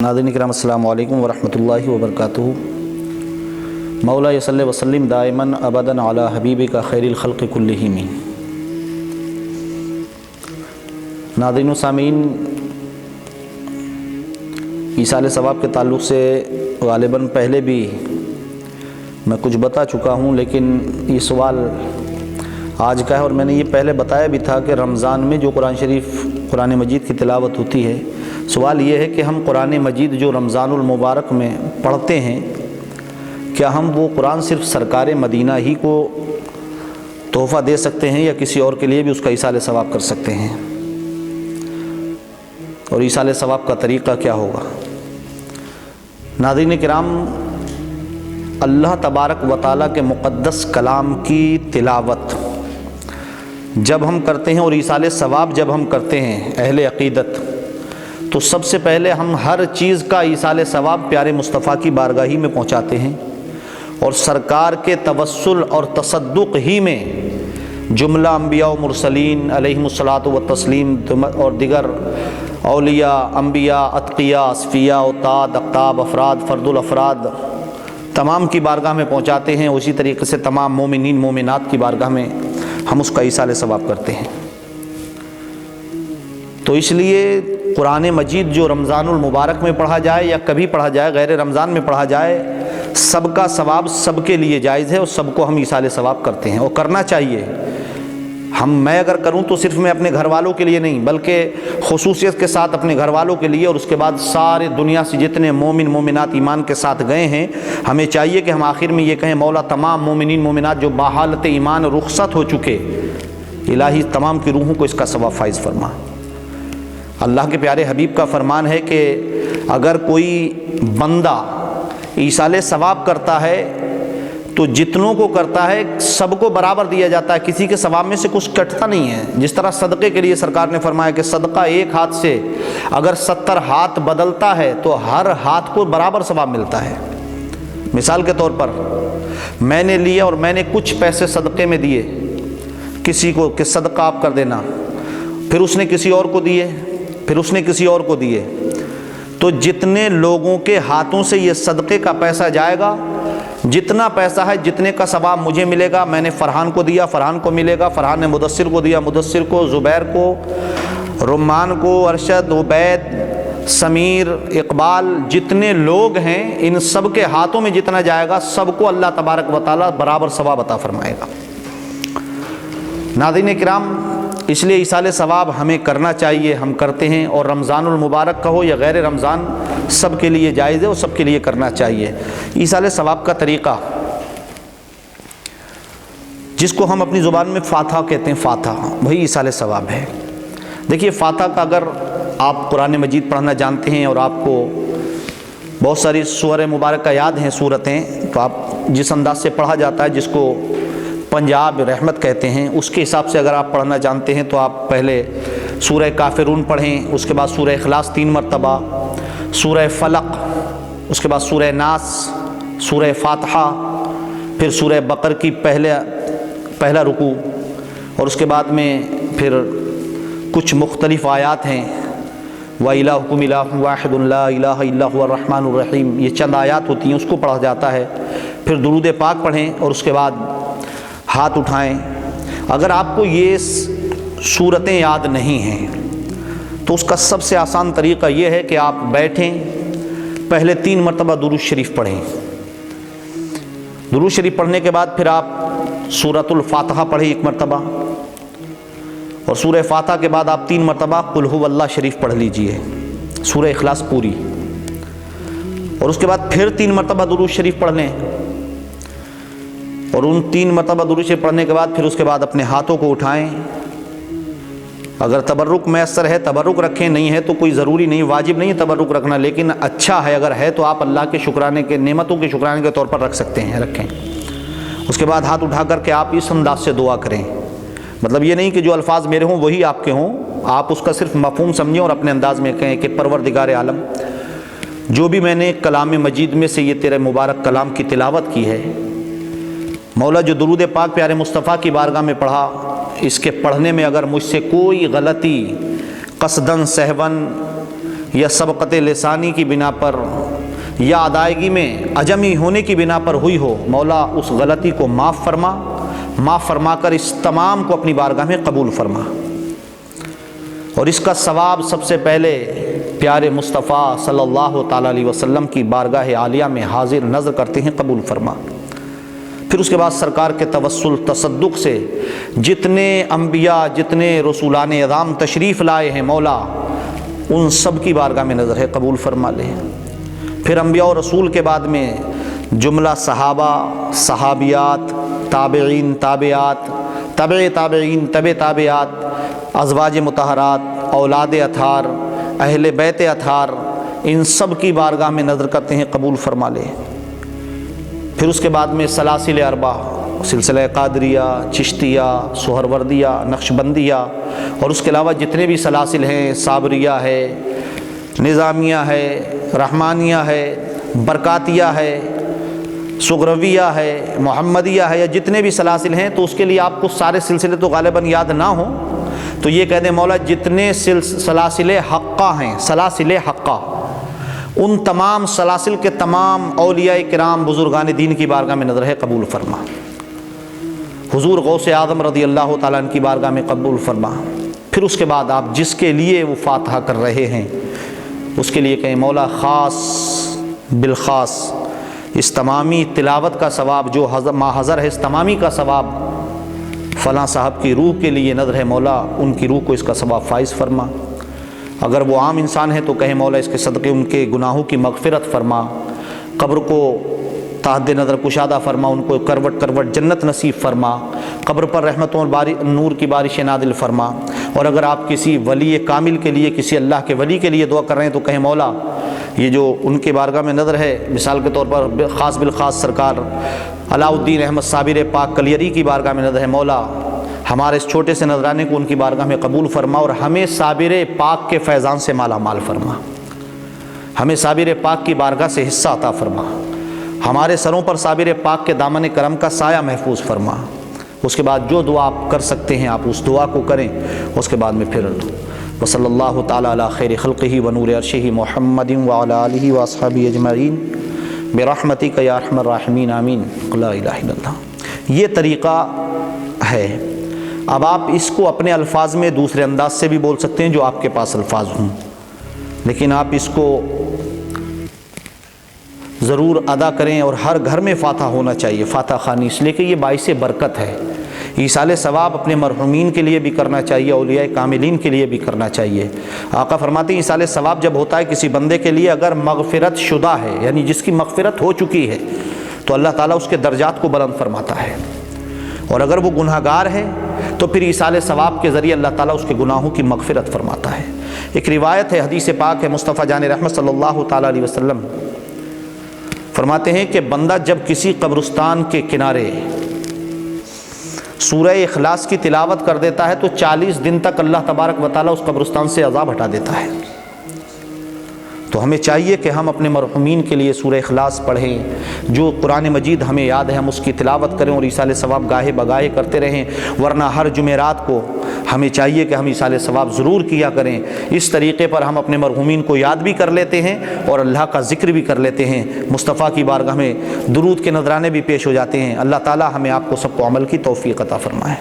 नाज़रीन किराम अस्सलामु अलैकुम वरहमतुल्लाहि वबरकातुहू। मौला यसल्लि वसल्लिम दाइमन अबदन अला हबीबिका खैरिल खल्क़ि कुल्लिहिम। नाज़रीन व सामीन, ईसाल सवाब के ताल्लुक़ से ग़ालिबन पहले भी मैं कुछ बता चुका हूँ, लेकिन ये सवाल आज का है और मैंने ये पहले बताया भी था कि रमज़ान में जो कुरान शरीफ कुरान मजीद की तिलावत होती है, सवाल ये है कि हम कुरान मजीद जो रमज़ानुल मुबारक में पढ़ते हैं, क्या हम वो कुरान सिर्फ़ सरकार मदीना ही को तोहफ़ा दे सकते हैं या किसी और के लिए भी उसका ईसाल सवाब कर सकते हैं, और ईसाल सवाब का तरीक़ा क्या होगा। नाज़रीन किराम, अल्लाह तबारक व तआला के मुक़द्दस कलाम की तिलावत जब हम करते हैं और ईसाल सवाब जब हम करते हैं अहले अक़ीदत, तो सबसे पहले हम हर चीज़ का ईसाल सवाब प्यारे मुस्तफ़ा की बारगाही में पहुँचाते हैं, और सरकार के तवस्सुल और तसद्दुक़ ही में जुमला अंबिया व मुरसलीन अलैहिमुस्सलातु व तस्लीम और दिगर औलिया अंबिया अतक़िया असफ़िया उताद अक़ताब अफ़राद फ़र्दुल अफ़राद तमाम की बारगाह में पहुँचाते हैं। उसी तरीक़े से तमाम मोमिनीन मोमिनात की बारगाह में हम उसका ईसाल सवाब करते हैं। तो इसलिए कुरान मजीद जो रमज़ानुल मुबारक में पढ़ा जाए या कभी पढ़ा जाए, गैर रमज़ान में पढ़ा जाए, सबका सवाब सबके लिए जायज़ है और सबको हम ईसाल सवाब करते हैं और करना चाहिए। मैं अगर करूं तो सिर्फ मैं अपने घर वालों के लिए नहीं, बल्कि खुसूसियत के साथ अपने घर वालों के लिए, और उसके बाद सारे दुनिया से जितने मोमिन मोमिनात ईमान के साथ गए हैं, हमें चाहिए कि हम आखिर में ये कहें, मौला तमाम मोमिनीन मोमिनात जो बाहालत ईमान रुखसत हो चुके, इलाही तमाम की रूहों को इसका सवाब फाइज फरमा। अल्लाह के प्यारे हबीब का फरमान है कि अगर कोई बंदा ईसाल सवाब करता है तो जितनों को करता है सबको बराबर दिया जाता है, किसी के सवाब में से कुछ कटता नहीं है। जिस तरह सदक़े के लिए सरकार ने फरमाया कि सदका एक हाथ से अगर 70 हाथ बदलता है तो हर हाथ को बराबर सवाब मिलता है। मिसाल के तौर पर मैंने लिया और मैंने कुछ पैसे सदक़े में दिए किसी को कि सदका आप कर देना, फिर उसने किसी और को दिए, फिर उसने किसी और को दिए, तो जितने लोगों के हाथों से ये सदक़े का पैसा जाएगा, जितना पैसा है जितने का सवाब मुझे मिलेगा। मैंने फ़रहान को दिया, फ़रहान को मिलेगा, फ़रहान ने मुदस्सिर को दिया, मुदस्सिर को, ज़ुबैर को, रुम्मान को, अरशद, उबैद, समीर, इकबाल, जितने लोग हैं इन सब के हाथों में जितना जाएगा सबको अल्लाह तबारक व तआला बराबर सवाब अता फरमाएगा। नाज़रीन किराम, इसलिए ईसाल सवाब हमें करना चाहिए, हम करते हैं, और रमज़ानुल मुबारक का हो या गैर रमज़ान सब के लिए जायज़ है और सब के लिए करना चाहिए। ईसाल सवाब का तरीक़ा, जिसको हम अपनी ज़ुबान में फ़ातिहा कहते हैं, फ़ातिहा वही ईसाल सवाब है। देखिए, फ़ातिहा का अगर आप कुरान मजीद पढ़ना जानते हैं और आपको बहुत सारी सूरह मुबारक का याद हैं सूरतें, तो आप जिस अंदाज से पढ़ा जाता है, जिसको पंजाब रहमत कहते हैं, उसके हिसाब से अगर आप पढ़ना जानते हैं तो आप पहले सूरह काफ़िरून पढ़ें, उसके बाद सूरह इखलास 3 मरतबा, सूरह फलक, उसके बाद सूरह नास, सूरह फ़ातिहा, फिर सूरह बकर की पहला रुकू, और उसके बाद में फिर कुछ मुख्तलिफ आयात हैं, व इलाहुकुम इलाहुन वाहिदुन ला इलाहा इल्ला हुवर रहमानुर रहीम, ये चंद आयात होती हैं, उसको पढ़ा जाता है। फिर दुरूद पाक पढ़ें और उसके बाद हाथ उठाएं। अगर आपको ये सूरतें याद नहीं हैं तो उसका सबसे आसान तरीक़ा ये है कि आप बैठें, पहले 3 मरतबा दुरूद शरीफ पढ़ें। दुरूद शरीफ पढ़ने के बाद फिर आप सूरतुल फ़ातिहा पढ़ें 1 मरतबा, और सूरह फ़ातिहा के बाद आप 3 मरतबा कुल हुवल्लाह शरीफ पढ़ लीजिए, सूरह इखलास पूरी, और उसके बाद फिर 3 मरतबा दुरूद शरीफ पढ़ लें, और उन 3 मरतबा दुरूद शरीफ पढ़ने के बाद फिर उसके बाद अपने हाथों को उठाएं। अगर तबर्रुक मैसर है तबर्रुक रखें, नहीं है तो कोई ज़रूरी नहीं, वाजिब नहीं है तबर्रुक रखना, लेकिन अच्छा है अगर है तो आप अल्लाह के शुक्राने के, नेमतों के शुक्राने के तौर पर रख सकते हैं, रखें। उसके बाद हाथ उठा करके आप इस अंदाज से दुआ करें, मतलब ये नहीं कि जो अल्फाज मेरे हों वही आपके हों, आप उसका सिर्फ मफ़हूम समझें और अपने अंदाज में कहें कि परवरदिगार आलम, जो भी मैंने कलाम मजीद में से ये तेरे मुबारक कलाम की तिलावत की है, मौला जो दुरूद पाक प्यारे मुस्तफ़ा की बारगाह में पढ़ा, इसके पढ़ने में अगर मुझसे कोई गलती कसदन सहवन یا سبقت لسانی کی بنا پر یا ادائیگی میں عجمی ہونے کی بنا پر ہوئی ہو، مولا اس غلطی کو معاف فرما کر اس تمام کو اپنی بارگاہ میں قبول فرما، اور اس کا ثواب سب سے پہلے پیارے مصطفیٰ صلی اللہ تعالیٰ علیہ وسلم کی بارگاہ عالیہ میں حاضر نظر کرتے ہیں، قبول فرما۔ پھر اس کے بعد سرکار کے توسل تصدق سے جتنے انبیاء، جتنے رسولان اعظام تشریف لائے ہیں مولا، ان سب کی بارگاہ میں نظر ہے، قبول فرما لے۔ پھر انبیاء و رسول کے بعد میں جملہ صحابہ، صحابیات، تابعین، تابعات، تبع تابعین، تبع تابعات، ازواج مطہرات، اولاد اطہار، اہل بیت اطہار، ان سب کی بارگاہ میں نظر کرتے ہیں، قبول فرما لے۔ پھر اس کے بعد میں سلاسل اربع، سلسلہ قادریہ، چشتیہ، سہروردیہ، نقشبندیہ، اور اس کے علاوہ جتنے بھی سلاسل ہیں، صابریہ ہے، نظامیہ ہے، رحمانیہ ہے، برکاتیہ ہے، سغرویہ ہے، محمدیہ ہے، یا جتنے بھی سلاسل ہیں، تو اس کے لیے آپ کو سارے سلسلے تو غالباً یاد نہ ہوں، تو یہ کہہ دیں مولا جتنے سلاسل حقہ ہیں، سلاسل حقہ، ان تمام سلاسل کے تمام اولیاء کرام، بزرگان دین کی بارگاہ میں نظر ہے، قبول فرما۔ حضور غوث اعظم رضی اللہ تعالیٰ عنہ کی بارگاہ میں قبول فرما۔ پھر اس کے بعد آپ جس کے لیے وہ فاتحہ کر رہے ہیں اس کے لیے کہیں مولا خاص بالخاص اس تمامی تلاوت کا ثواب جو ما حضر ہے، اس تمامی کا ثواب فلاں صاحب کی روح کے لیے نظر ہے، مولا ان کی روح کو اس کا ثواب فائز فرما۔ اگر وہ عام انسان ہے تو کہیں مولا اس کے صدقے ان کے گناہوں کی مغفرت فرما، قبر کو تحت نظر کشادہ فرما، ان کو کروٹ کروٹ جنت نصیب فرما، قبر پر رحمتوں اور نور کی بارش نازل فرما۔ اور اگر آپ کسی ولی کامل کے لیے، کسی اللہ کے ولی کے لیے دعا کر رہے ہیں تو کہیں مولا یہ جو ان کے بارگاہ میں نظر ہے، مثال کے طور پر خاص بالخاص سرکار علاء الدین احمد صابر پاک کلیری کی بارگاہ میں نظر ہے، مولا ہمارے اس چھوٹے سے نذرانے کو ان کی بارگاہ میں قبول فرما، اور ہمیں صابر پاک کے فیضان سے مالا مال فرما، ہمیں صابر پاک کی بارگاہ سے حصہ عطا فرما، ہمارے سروں پر صابر پاک کے دامن کرم کا سایہ محفوظ فرما۔ اس کے بعد جو دعا آپ کر سکتے ہیں آپ اس دعا کو کریں۔ اس کے بعد میں پھر وصلی اللہ تعالیٰ علی خیر خلقہ ونور عرشہ محمد وعلی آلہ واصحابہ اجمعین برحمتک یا ارحم الراحمین آمین لا الہ الا اللہ۔ یہ طریقہ ہے۔ اب آپ اس کو اپنے الفاظ میں دوسرے انداز سے بھی بول سکتے ہیں جو آپ کے پاس الفاظ ہوں، لیکن آپ اس کو ضرور ادا کریں، اور ہر گھر میں فاتحہ ہونا چاہیے، فاتحہ خوانی، اس لیے کہ یہ باعث برکت ہے۔ ایصال ثواب اپنے مرحومین کے لیے بھی کرنا چاہیے، اولیاء کاملین کے لیے بھی کرنا چاہیے۔ آقا فرماتے ہیں ایصال ثواب جب ہوتا ہے کسی بندے کے لیے، اگر مغفرت شدہ ہے، یعنی جس کی مغفرت ہو چکی ہے، تو اللہ تعالیٰ اس کے درجات کو بلند فرماتا ہے، اور اگر وہ گناہ گار ہے تو پھر ایصال ثواب کے ذریعے اللہ تعالیٰ اس کے گناہوں کی مغفرت فرماتا ہے۔ ایک روایت ہے، حدیث پاک ہے، مصطفیٰ جان رحمت صلی اللہ تعالیٰ علیہ وسلم فرماتے ہیں کہ بندہ جب کسی قبرستان کے کنارے سورہ اخلاص کی تلاوت کر دیتا ہے تو 40 دن تک اللہ تبارک و تعالیٰ اس قبرستان سے عذاب ہٹا دیتا ہے۔ تو ہمیں چاہیے کہ ہم اپنے مرحومین کے لیے سورہ اخلاص پڑھیں، جو قرآن مجید ہمیں یاد ہے ہم اس کی تلاوت کریں اور ایصال ثواب گاہے بگاہے کرتے رہیں، ورنہ ہر جمعرات کو ہمیں چاہیے کہ ہم ایصال ثواب ضرور کیا کریں۔ اس طریقے پر ہم اپنے مرحومین کو یاد بھی کر لیتے ہیں اور اللہ کا ذکر بھی کر لیتے ہیں، مصطفیٰ کی بارگاہ میں درود کے نذرانے بھی پیش ہو جاتے ہیں۔ اللہ تعالی ہمیں آپ کو سب کو عمل کی توفیق عطا فرمائے۔